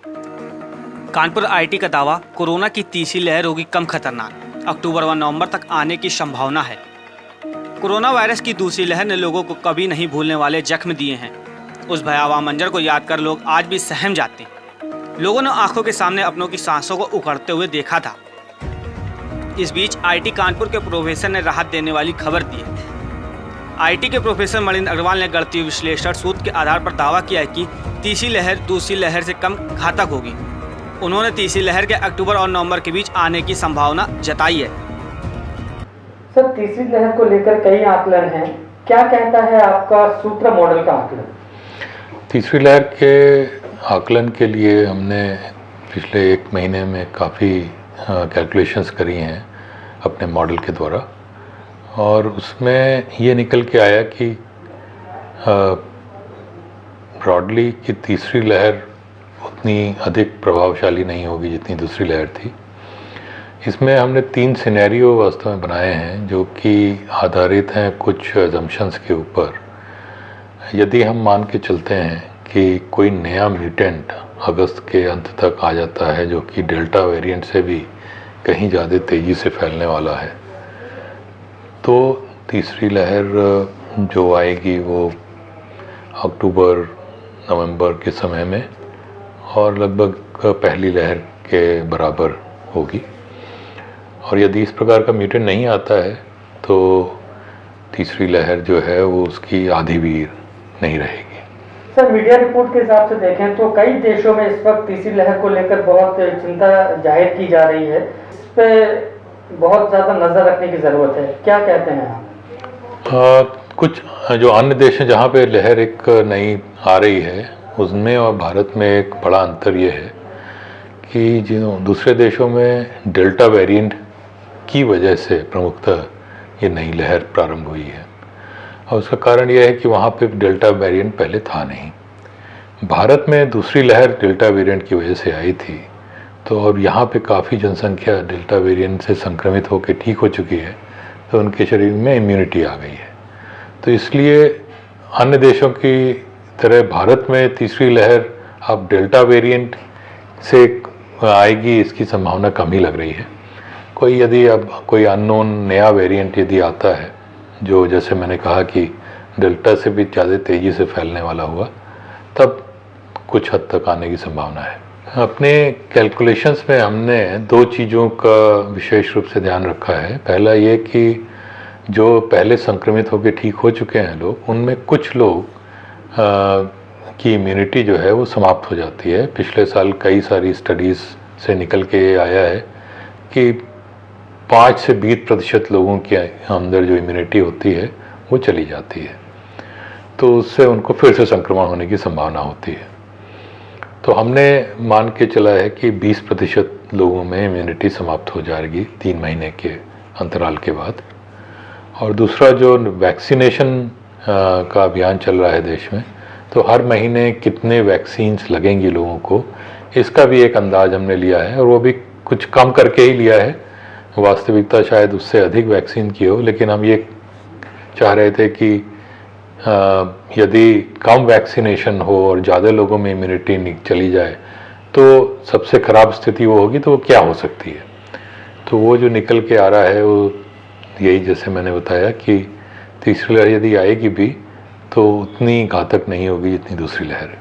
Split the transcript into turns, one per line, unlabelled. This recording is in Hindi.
कानपुर आईटी का दावा, कोरोना की तीसरी लहर होगी कम खतरनाक, अक्टूबर व नवंबर तक आने की संभावना है। कोरोना वायरस की दूसरी लहर ने लोगों को कभी नहीं भूलने वाले जख्म दिए हैं। उस भयावह मंजर को याद कर लोग आज भी सहम जाते हैं। लोगों ने आंखों के सामने अपनों की सांसों को उखड़ते हुए देखा था। इस बीच आईटी कानपुर के प्रोफेसर ने राहत देने वाली खबर दी है। आईटी के प्रोफेसर मणिन्द्र अग्रवाल ने गणितीय विश्लेषण सूत्र के आधार पर दावा किया है कि तीसरी लहर दूसरी लहर से कम घातक होगी। उन्होंने तीसरी लहर के अक्टूबर और नवंबर के बीच आने की संभावना जताई है।
सर, तीसरी लहर को लेकर कई आकलन हैं, क्या कहता है आपका सूत्र मॉडल का आकलन?
तीसरी लहर के आकलन के लिए हमने पिछले 1 महीने में काफ़ी कैलकुलेशंस करी हैं अपने मॉडल के द्वारा, और उसमें ये निकल के आया कि ब्रॉडली कि तीसरी लहर उतनी अधिक प्रभावशाली नहीं होगी जितनी दूसरी लहर थी। इसमें हमने 3 सिनेरियो वास्तव में बनाए हैं जो कि आधारित हैं कुछ अजम्पशंस के ऊपर। यदि हम मान के चलते हैं कि कोई नया म्यूटेंट अगस्त के अंत तक आ जाता है जो कि डेल्टा वेरिएंट से भी कहीं ज़्यादा तेज़ी से फैलने वाला है, तो तीसरी लहर जो आएगी वो अक्टूबर नवंबर के समय में और लगभग पहली लहर के बराबर होगी। और यदि इस प्रकार का म्यूटेंट नहीं आता है तो तीसरी लहर जो है वो उसकी आधी भी नहीं रहेगी।
सर, मीडिया रिपोर्ट के हिसाब से देखें तो कई देशों में इस वक्त तीसरी लहर को लेकर बहुत चिंता जाहिर की जा रही है। इस पे बहुत ज़्यादा नज़र रखने की ज़रूरत है, क्या कहते हैं आप?
कुछ जो अन्य देश हैं जहाँ पे लहर एक नई आ रही है, उसमें और भारत में एक बड़ा अंतर ये है कि जिन दूसरे देशों में डेल्टा वेरिएंट की वजह से प्रमुखतः ये नई लहर प्रारंभ हुई है, और उसका कारण यह है कि वहाँ पे डेल्टा वेरिएंट पहले था नहीं। भारत में दूसरी लहर डेल्टा वेरिएंट की वजह से आई थी, तो और यहाँ पे काफ़ी जनसंख्या डेल्टा वेरिएंट से संक्रमित होकर ठीक हो चुकी है, तो उनके शरीर में इम्यूनिटी आ गई है। तो इसलिए अन्य देशों की तरह भारत में तीसरी लहर अब डेल्टा वेरिएंट से आएगी, इसकी संभावना कम ही लग रही है। यदि अब कोई अननोन नया वेरिएंट यदि आता है जो जैसे मैंने कहा कि डेल्टा से भी ज़्यादा तेज़ी से फैलने वाला हुआ, तब कुछ हद तक आने की संभावना है। अपने कैलकुलेशंस में हमने 2 चीज़ों का विशेष रूप से ध्यान रखा है। पहला ये कि जो पहले संक्रमित होकर ठीक हो चुके हैं लोग, उनमें कुछ लोग की इम्यूनिटी जो है वो समाप्त हो जाती है। पिछले साल कई सारी स्टडीज़ से निकल के ये आया है कि 5 से 20% लोगों के अंदर जो इम्यूनिटी होती है वो चली जाती है, तो उससे उनको फिर से संक्रमण होने की संभावना होती है। तो हमने मान के चला है कि 20% लोगों में इम्यूनिटी समाप्त हो जाएगी 3 महीने के अंतराल के बाद। और दूसरा जो वैक्सीनेशन का अभियान चल रहा है देश में, तो हर महीने कितने वैक्सीन्स लगेंगी लोगों को, इसका भी एक अंदाज हमने लिया है, और वो भी कुछ कम करके ही लिया है। वास्तविकता शायद उससे अधिक वैक्सीन की हो, लेकिन हम ये चाह रहे थे कि यदि कम वैक्सीनेशन हो और ज़्यादा लोगों में इम्यूनिटी चली जाए तो सबसे ख़राब स्थिति वो होगी, तो वो क्या हो सकती है। तो वो जो निकल के आ रहा है वो यही, जैसे मैंने बताया कि तीसरी लहर यदि आएगी भी तो उतनी घातक नहीं होगी जितनी दूसरी लहर है।